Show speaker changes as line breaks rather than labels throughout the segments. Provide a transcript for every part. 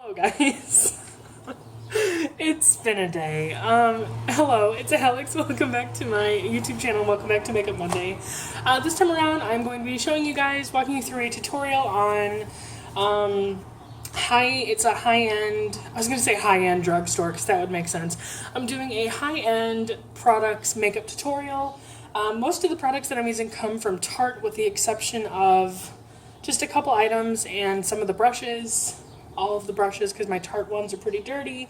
Hello guys, it's been a day. Hello, it's Alex. Welcome back to my YouTube channel. Welcome back to Makeup Monday. This time around, I'm going to be showing you guys, walking you through a tutorial on it's a high-end, I was going to say high-end drugstore because that would make sense. I'm doing a high-end products makeup tutorial. Most of the products that I'm using come from Tarte with the exception of just a couple items and some of the brushes. All of the brushes because my Tarte ones are pretty dirty.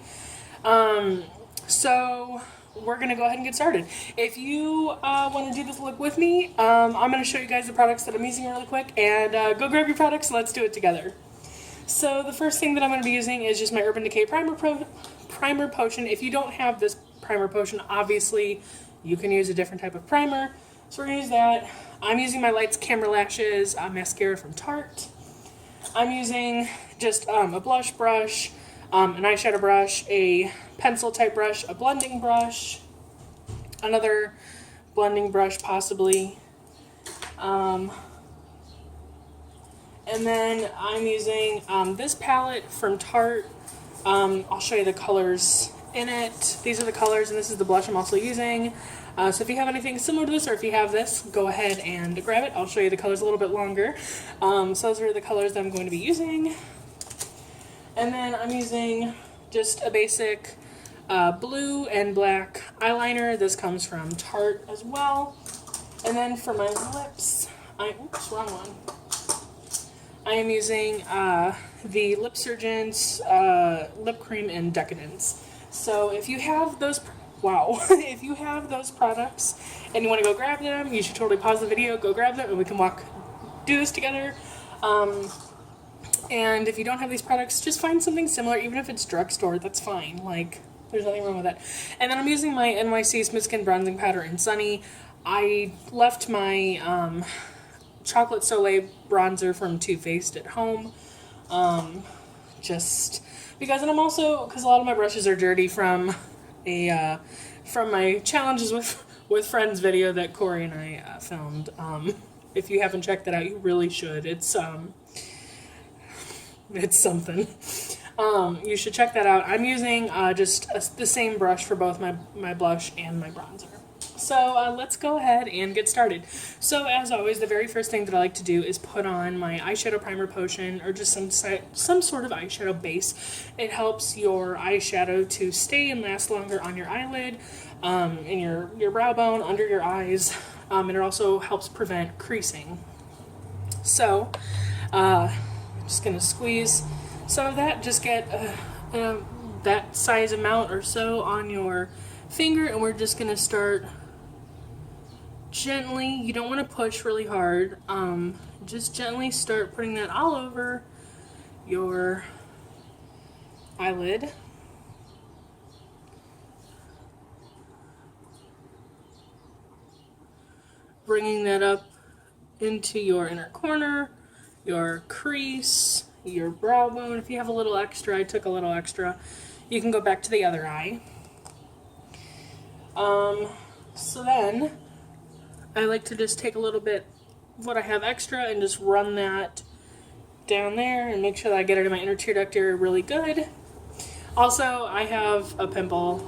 So we're going to go ahead and get started. If you want to do this look with me, I'm going to show you guys the products that I'm using really quick and go grab your products and let's do it together. So the first thing that I'm going to be using is just my Urban Decay Primer Potion. If you don't have this primer potion, obviously you can use a different type of primer. So we're going to use that. I'm using my Lights Camera Lashes mascara from Tarte. I'm using just a blush brush, an eyeshadow brush, a pencil type brush, a blending brush, another blending brush possibly, and then I'm using this palette from Tarte. I'll show you the colors in it. These are the colors and this is the blush I'm also using. So if you have anything similar to this or if you have this, go ahead and grab it. I'll show you the colors a little bit longer. So those are the colors that I'm going to be using. And then I'm using just a basic blue and black eyeliner. This comes from Tarte as well. And then for my lips, oops, wrong one. I am using the Lip Surgeon's Lip Cream in Decadence. So if you have those, if you have those products and you want to go grab them, you should totally pause the video, go grab them, and we can do this together. And if you don't have these products, just find something similar, even if it's drugstore, that's fine. Like, there's nothing wrong with that. And then I'm using my NYC Smooth Skin Bronzing Powder in Sunny. I left my Chocolate Soleil bronzer from Too Faced at home. Just because, and I'm also, because a lot of my brushes are dirty from my challenges with friends video that Corey and I filmed. If you haven't checked that out, you really should. It's something. You should check that out. I'm using the same brush for both my blush and my bronzer. So let's go ahead and get started. So as always, the very first thing that I like to do is put on my eyeshadow primer potion or just some sort of eyeshadow base. It helps your eyeshadow to stay and last longer on your eyelid, in your brow bone, under your eyes, and it also helps prevent creasing. So I'm just going to squeeze some of that. Just get that size amount or so on your finger, and we're just going to start gently. You don't want to push really hard. Just gently start putting that all over your eyelid. Bringing that up into your inner corner, your crease, your brow bone. If you have a little extra, I took a little extra. You can go back to the other eye. So then I like to just take a little bit of what I have extra and just run that down there and make sure that I get it in my inner tear duct area really good. Also, I have a pimple,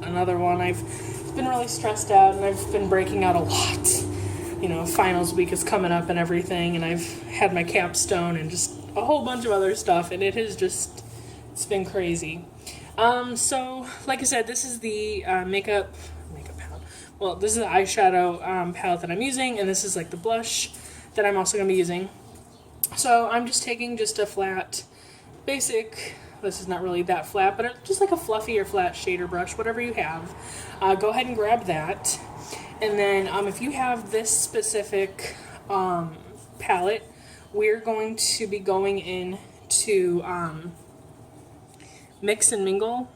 another one. I've been really stressed out and I've been breaking out a lot. You know, finals week is coming up and everything, and I've had my capstone and just a whole bunch of other stuff, and it's been crazy. So, like I said, this is the makeup palette. Well, this is the eyeshadow palette that I'm using, and this is like the blush that I'm also going to be using. So I'm just taking just a flat, basic, this is not really that flat, but just like a fluffy or flat shader brush, whatever you have. Go ahead and grab that. And then if you have this specific palette, we're going to be going in to Mix and Mingle,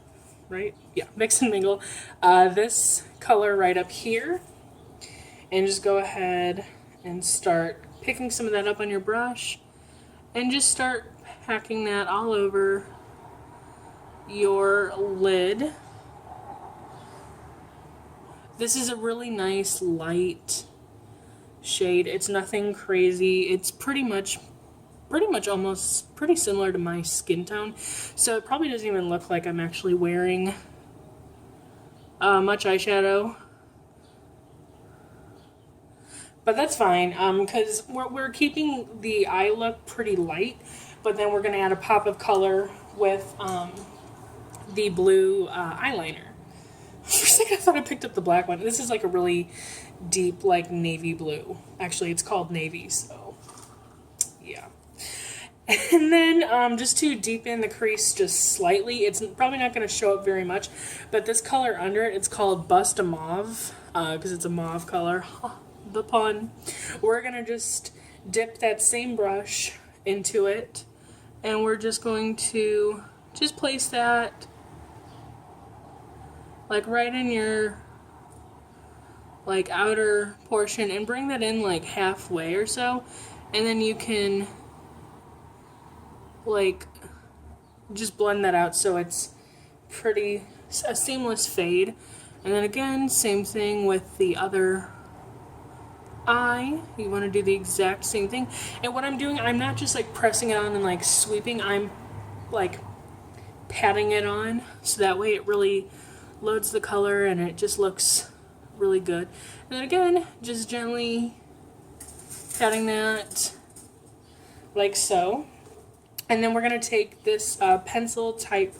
right? Yeah, Mix and Mingle. This color right up here. And just go ahead and start picking some of that up on your brush. And just start packing that all over your lid. This is a really nice light shade. It's nothing crazy. It's pretty much pretty much almost pretty similar to my skin tone. So it probably doesn't even look like I'm actually wearing much eyeshadow. But that's fine, because we're keeping the eye look pretty light, but then we're going to add a pop of color with the blue eyeliner. For a second, I thought I picked up the black one. This is like a really deep, like navy blue. Actually, it's called navy, so yeah. And then just to deepen the crease just slightly, it's probably not going to show up very much, but this color under it, it's called Bust a Mauve, because it's a mauve color. The pun. We're going to just dip that same brush into it, and we're just going to just place that like right in your like outer portion and bring that in like halfway or so, and then you can like just blend that out so it's pretty a seamless fade. And then again, same thing with the other eye. You want to do the exact same thing. And what I'm doing, I'm not just like pressing it on and like sweeping, I'm like patting it on so that way it really loads the color and it just looks really good. And then again, just gently patting that like so. And then we're going to take this pencil type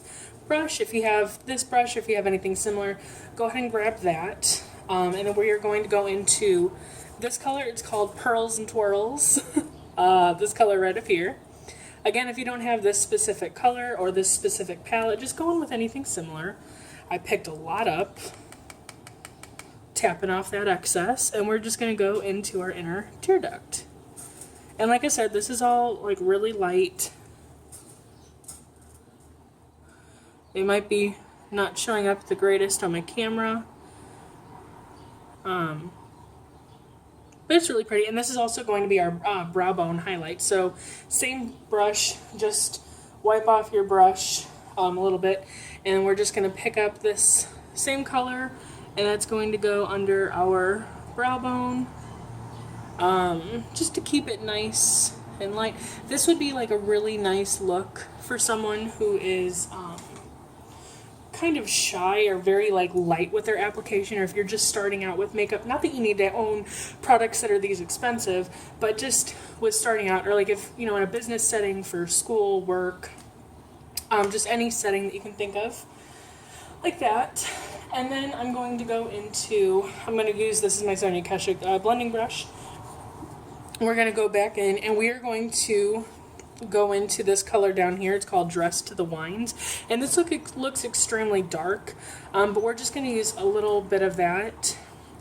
brush. If you have this brush, if you have anything similar, go ahead and grab that. And then we are going to go into this color. It's called Pearls and Twirls. This color right up here. Again, if you don't have this specific color or this specific palette, just go in with anything similar. I picked a lot up, tapping off that excess, and we're just going to go into our inner tear duct. And like I said, this is all like really light. It might be not showing up the greatest on my camera, but it's really pretty. And this is also going to be our brow bone highlight. So same brush, just wipe off your brush a little bit, and we're just going to pick up this same color, and that's going to go under our brow bone, just to keep it nice and light. This would be like a really nice look for someone who is kind of shy or very like light with their application, or if you're just starting out with makeup. Not that you need to own products that are these expensive, but just with starting out, or like if you know, in a business setting for school, work, just any setting that you can think of like that. And then I'm going to go into, I'm going to use, this is my Sonia Keshik blending brush. We're going to go back in and we are going to go into this color down here. It's called Dress to the Wines, and this looks extremely dark, but we're just going to use a little bit of that,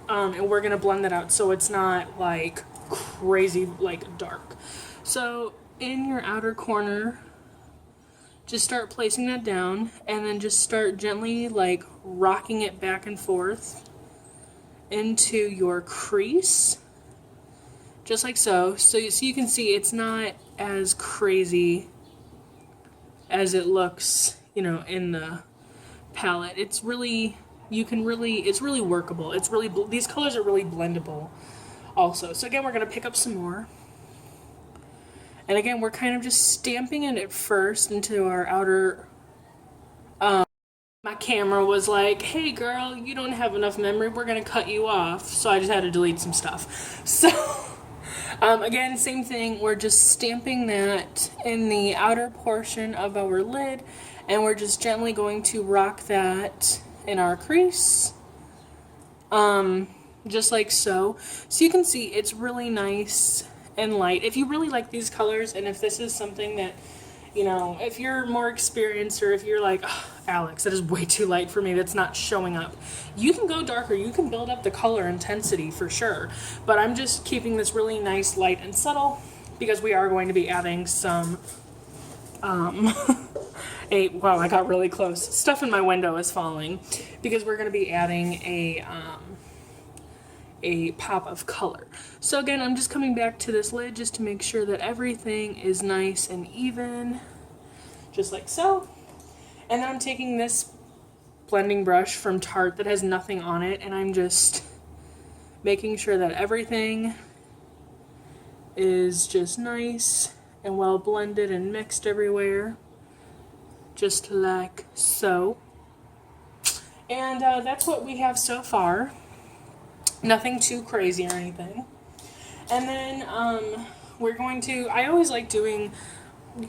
and we're going to blend that out so it's not like crazy like dark. So in your outer corner, just start placing that down, and then just start gently like rocking it back and forth into your crease, just like so. So you can see it's not as crazy as it looks, you know, in the palette. It's really, it's really workable. It's really, these colors are really blendable also. So again, we're going to pick up some more. And again, we're kind of just stamping it at first into our outer, my camera was like, hey girl, you don't have enough memory, we're going to cut you off. So I just had to delete some stuff. So, again, same thing, we're just stamping that in the outer portion of our lid, and we're just gently going to rock that in our crease, just like so. So you can see it's really nice and light. If you really like these colors, and if this is something that, you know, if you're more experienced, or if you're like, oh, Alex, that is way too light for me, that's not showing up, you can go darker, you can build up the color intensity for sure. But I'm just keeping this really nice, light, and subtle, because we are going to be adding some, wow, I got really close. Stuff in my window is falling, because we're going to be adding a pop of color. So again, I'm just coming back to this lid just to make sure that everything is nice and even, just like so. And then I'm taking this blending brush from Tarte that has nothing on it, and I'm just making sure that everything is just nice and well blended and mixed everywhere, just like so. And that's what we have so far. Nothing too crazy or anything. And then we're going to, I always like doing,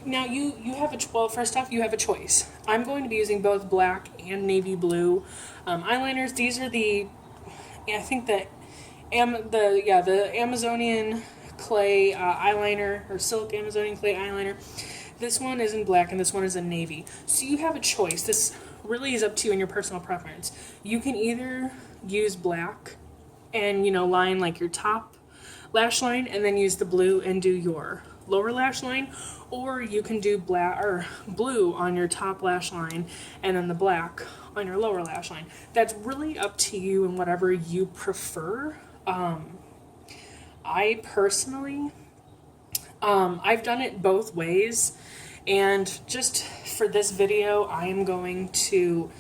now you have well, first off, you have a choice. I'm going to be using both black and navy blue eyeliners. These are the, I think the Amazonian clay eyeliner, or silk Amazonian clay eyeliner. This one is in black and this one is in navy. So you have a choice. This really is up to you and your personal preference. You can either use black and, you know, line like your top lash line and then use the blue and do your lower lash line, or you can do black or blue on your top lash line and then the black on your lower lash line. That's really up to you and whatever you prefer. I personally, I've done it both ways, and just for this video, I am going to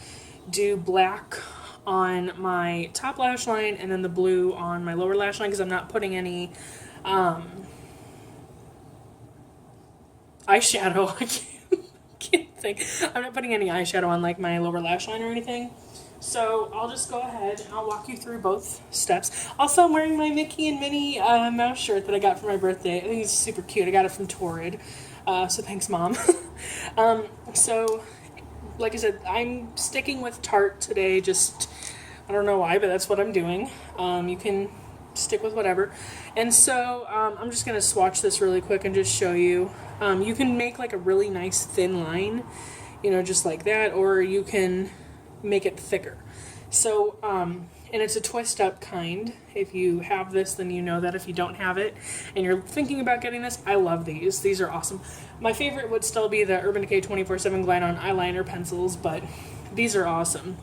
do black on my top lash line and then the blue on my lower lash line, because I'm not putting any eyeshadow. I can't think. I'm not putting any eyeshadow on like my lower lash line or anything. So I'll just go ahead and I'll walk you through both steps. Also, I'm wearing my Mickey and Minnie mouse shirt that I got for my birthday. I think it's super cute. I got it from Torrid. So thanks, Mom. So, like I said, I'm sticking with Tarte today. Just, I don't know why, but that's what I'm doing. You can stick with whatever. And so I'm just going to swatch this really quick and just show you. You can make like a really nice thin line, you know, just like that, or you can make it thicker. So, and it's a twist up kind. If you have this, then you know that. If you don't have it and you're thinking about getting this, I love these. These are awesome. My favorite would still be the Urban Decay 24/7 Glide On eyeliner pencils, but these are awesome.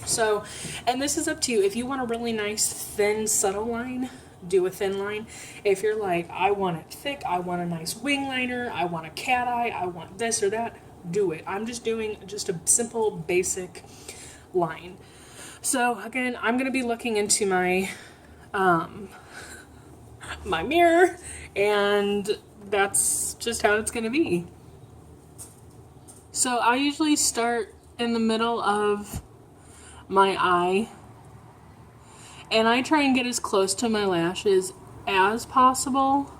So, and this is up to you. If you want a really nice, thin, subtle line, do a thin line. If you're like, I want it thick, I want a nice wing liner, I want a cat eye, I want this or that, do it. I'm just doing just a simple, basic line. So again, I'm going to be looking into my my mirror, and that's just how it's going to be. So I usually start in the middle of my eye, and I try and get as close to my lashes as possible,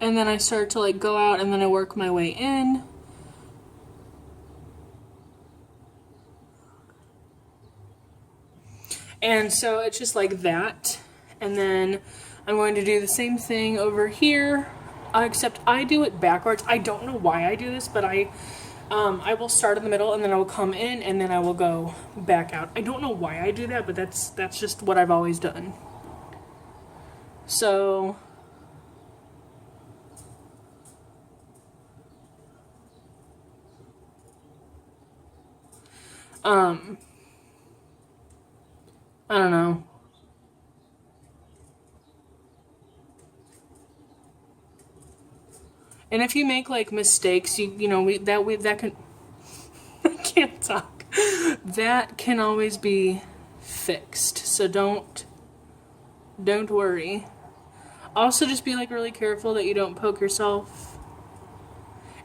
and then I start to like go out, and then I work my way in. And so it's just like that. And then I'm going to do the same thing over here, except I do it backwards. I don't know why I do this, but I will start in the middle and then I will come in and then I will go back out. I don't know why I do that, but that's just what I've always done. So I don't know. And if you make like mistakes, you know, that can I can't talk. That can always be fixed. So don't worry. Also, just be like really careful that you don't poke yourself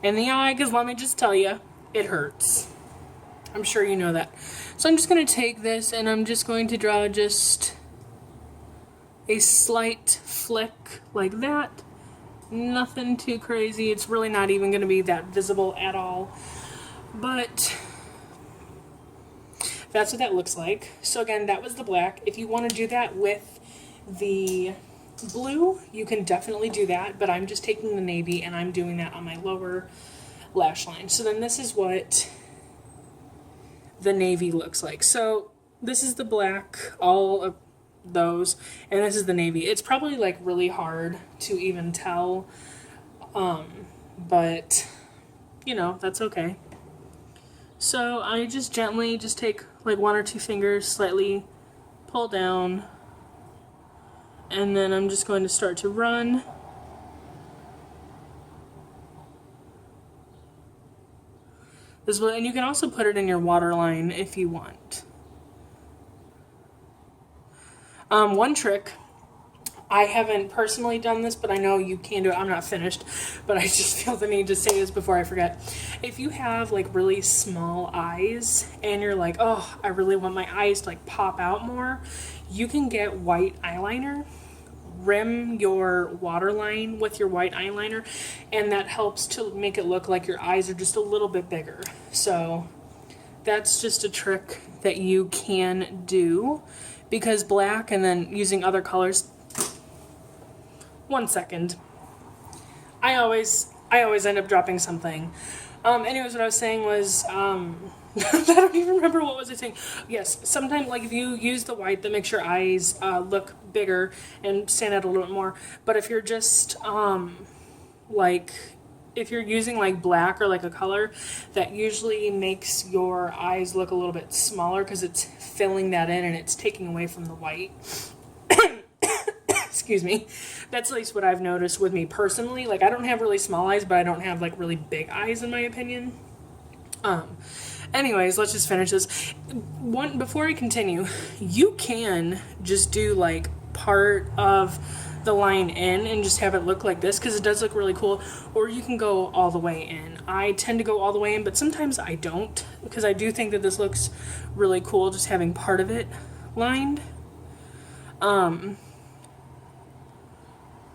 in the eye, because let me just tell you, it hurts. I'm sure you know that. So I'm just going to take this and I'm just going to draw just a slight flick like that. Nothing too crazy. It's really not even going to be that visible at all. But that's what that looks like. So again, that was the black. If you want to do that with the blue, you can definitely do that. But I'm just taking the navy and I'm doing that on my lower lash line. So then this is what the navy looks like. So this is the black, all of those, and this is the navy. It's probably like really hard to even tell, but you know, that's okay. So I just gently just take like one or two fingers, slightly pull down, and then I'm just going to start to run. This will, and you can also put it in your waterline if you want. One trick I haven't personally done this, but I know you can do it. I'm not finished, but I just feel the need to say this before I forget. If you have like really small eyes and you're like, oh, I really want my eyes to like pop out more, you can get white eyeliner, rim your waterline with your white eyeliner, and that helps to make it look like your eyes are just a little bit bigger. So that's just a trick that you can do, because black and then using other colors. 1 second. I always end up dropping something. Anyways, what I was saying was, I don't even remember what was I saying. Yes, sometimes like if you use the white, that makes your eyes look bigger and stand out a little bit more. But if you're just like, if you're using like black or like a color, that usually makes your eyes look a little bit smaller because it's filling that in and it's taking away from the white. Excuse me. That's at least what I've noticed with me personally. Like, I don't have really small eyes, but I don't have like really big eyes in my opinion. Anyways, let's just finish this. Before I continue, you can just do like part of the line in and just have it look like this, because it does look really cool. Or you can go all the way in. I tend to go all the way in, but sometimes I don't, because I do think that this looks really cool just having part of it lined.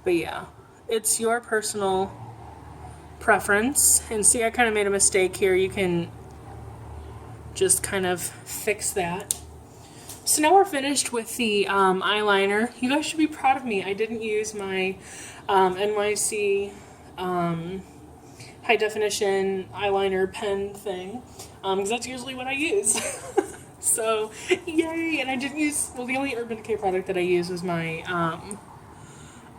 But yeah, it's your personal preference. And see, I kind of made a mistake here. You can just kind of fix that. So now we're finished with the eyeliner. You guys should be proud of me. I didn't use my NYC high definition eyeliner pen thing, because that's usually what I use. So, yay! And I didn't use, well, the only Urban Decay product that I used was my,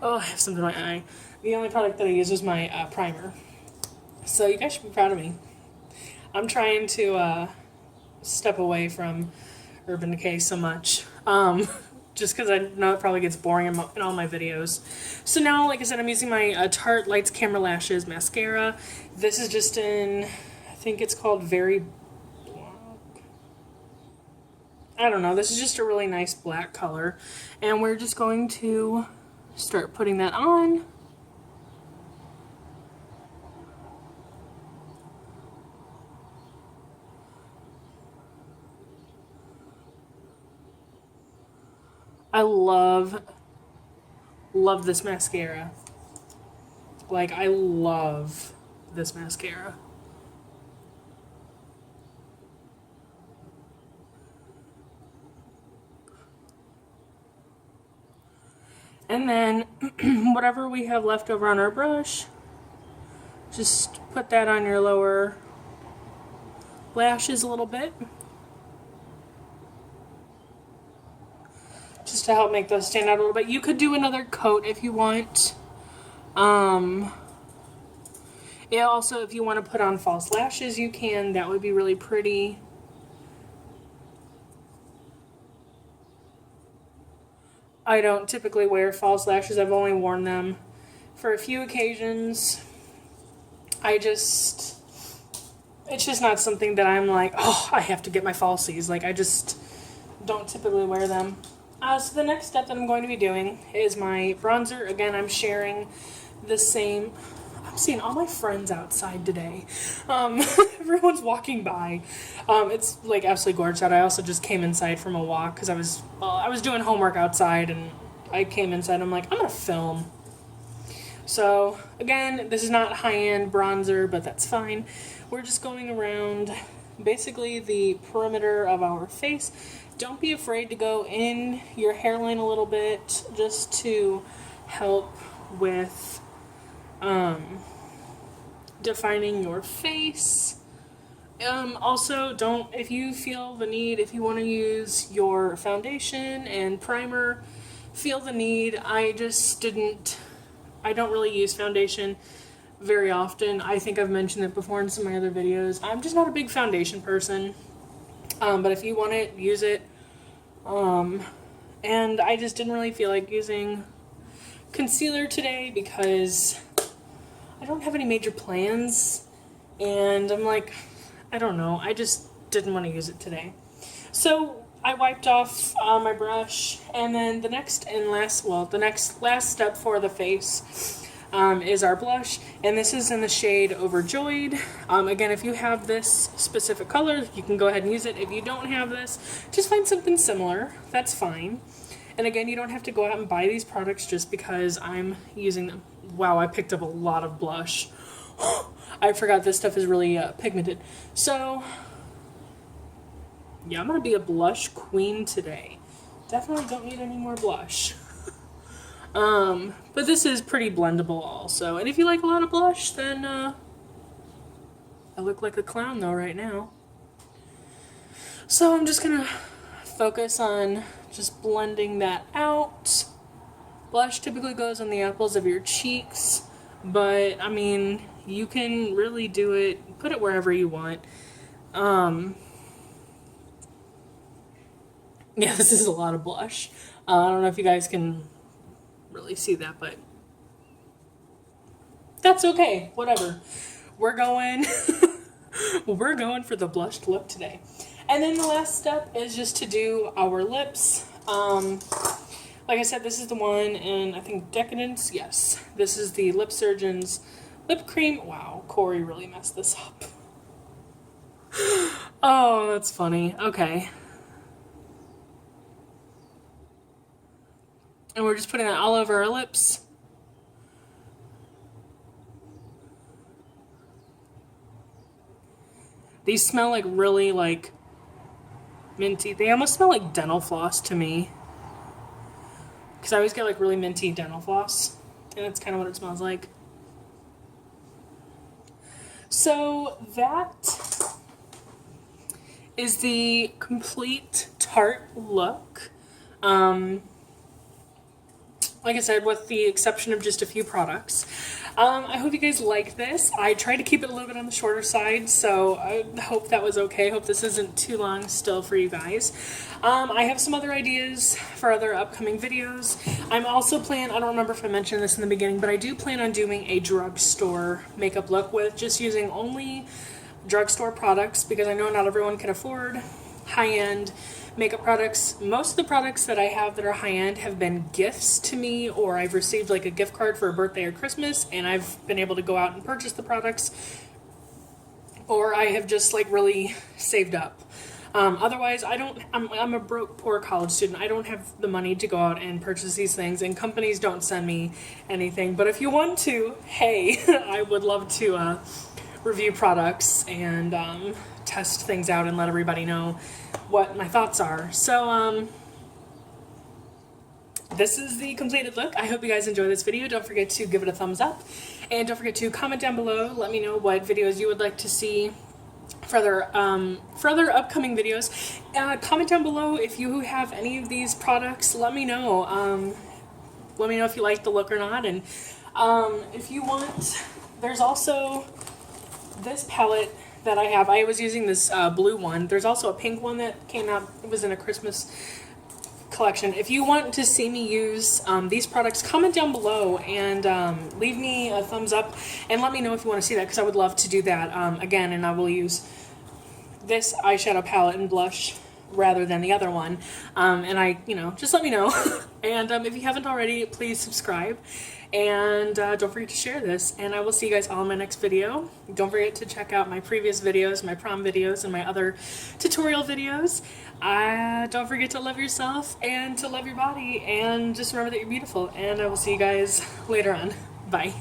oh, I have something in my eye. The only product that I used was my primer. So you guys should be proud of me. I'm trying to step away from Urban Decay so much, just because I know it probably gets boring in all my videos. So now, like I said, I'm using my Tarte Lights Camera Lashes mascara. This is just in, I think it's called Very Black. I don't know. This is just a really nice black color, and we're just going to start putting that on. I love this mascara. Like, I love this mascara. And then, whatever we have left over on our brush, just put that on your lower lashes a little bit. Just to help make those stand out a little bit. You could do another coat if you want. Yeah, also, if you want to put on false lashes, you can. That would be really pretty. I don't typically wear false lashes. I've only worn them for a few occasions. It's just not something that I'm like, oh, I have to get my falsies. Like, I just don't typically wear them. So the next step that I'm going to be doing is my bronzer. Again, I'm sharing the same. I'm seeing all my friends outside today. Everyone's walking by. It's like absolutely gorgeous out. I also just came inside from a walk because I was doing homework outside, and I came inside. I'm like, I'm gonna film. So again, this is not high-end bronzer, but that's fine. We're just going around basically the perimeter of our face. Don't be afraid to go in your hairline a little bit, just to help with defining your face. Also, if you feel the need, if you want to use your foundation and primer, feel the need. I don't really use foundation very often. I think I've mentioned it before in some of my other videos. I'm just not a big foundation person. But if you want it, use it. And I just didn't really feel like using concealer today because I don't have any major plans, and I'm like, I don't know, I just didn't want to use it today. So I wiped off my brush, and then the next last step for the face is our blush, and this is in the shade Overjoyed. Again, if you have this specific color, you can go ahead and use it. If you don't have this, just find something similar. That's fine. And again, you don't have to go out and buy these products just because I'm using them. Wow, I picked up a lot of blush. I forgot this stuff is really pigmented. So yeah, I'm gonna be a blush queen today. Definitely don't need any more blush. But this is pretty blendable also. And if you like a lot of blush, then I look like a clown though right now. So I'm just gonna focus on just blending that out. Blush typically goes on the apples of your cheeks, but I mean, you can really do it, put it wherever you want. Yeah, this is a lot of blush. I don't know if you guys can really see that, but that's okay. Whatever. We're going we're going for the blushed look today. And then the last step is just to do our lips. Like I said, this is the one in, I think, Decadence. Yes. This is the Lip Surgeon's lip cream. Wow, Corey really messed this up. Oh, that's funny. Okay. And we're just putting that all over our lips. These smell like really like minty. They almost smell like dental floss to me. Because I always get like really minty dental floss. And that's kind of what it smells like. So that is the complete Tarte look. Like I said, with the exception of just a few products. I hope you guys like this. I tried to keep it a little bit on the shorter side, so I hope that was okay. I hope this isn't too long still for you guys. I have some other ideas for other upcoming videos. I'm also I don't remember if I mentioned this in the beginning, but I do plan on doing a drugstore makeup look with just using only drugstore products, because I know not everyone can afford high-end makeup products. Most of the products that I have that are high-end have been gifts to me, or I've received like a gift card for a birthday or Christmas and I've been able to go out and purchase the products, or I have just like really saved up. Otherwise, I'm a broke, poor college student. I don't have the money to go out and purchase these things, and companies don't send me anything. But if you want to, hey, I would love to review products and test things out and let everybody know what my thoughts are. So this is the completed look. I hope you guys enjoy this video. Don't forget to give it a thumbs up, and don't forget to comment down below. Let me know what videos you would like to see for other upcoming videos. Comment down below if you have any of these products. Let me know. Let me know if you like the look or not. And if you want, there's also this palette that I have. I was using this blue one. There's also a pink one that came out. It was in a Christmas collection. If you want to see me use these products, comment down below and leave me a thumbs up and let me know if you want to see that, because I would love to do that again. And I will use this eyeshadow palette and blush rather than the other one. And just let me know. And if you haven't already, please subscribe. And don't forget to share this. And I will see you guys all in my next video. Don't forget to check out my previous videos, my prom videos, and my other tutorial videos. Don't forget to love yourself and to love your body. And just remember that you're beautiful. And I will see you guys later on. Bye.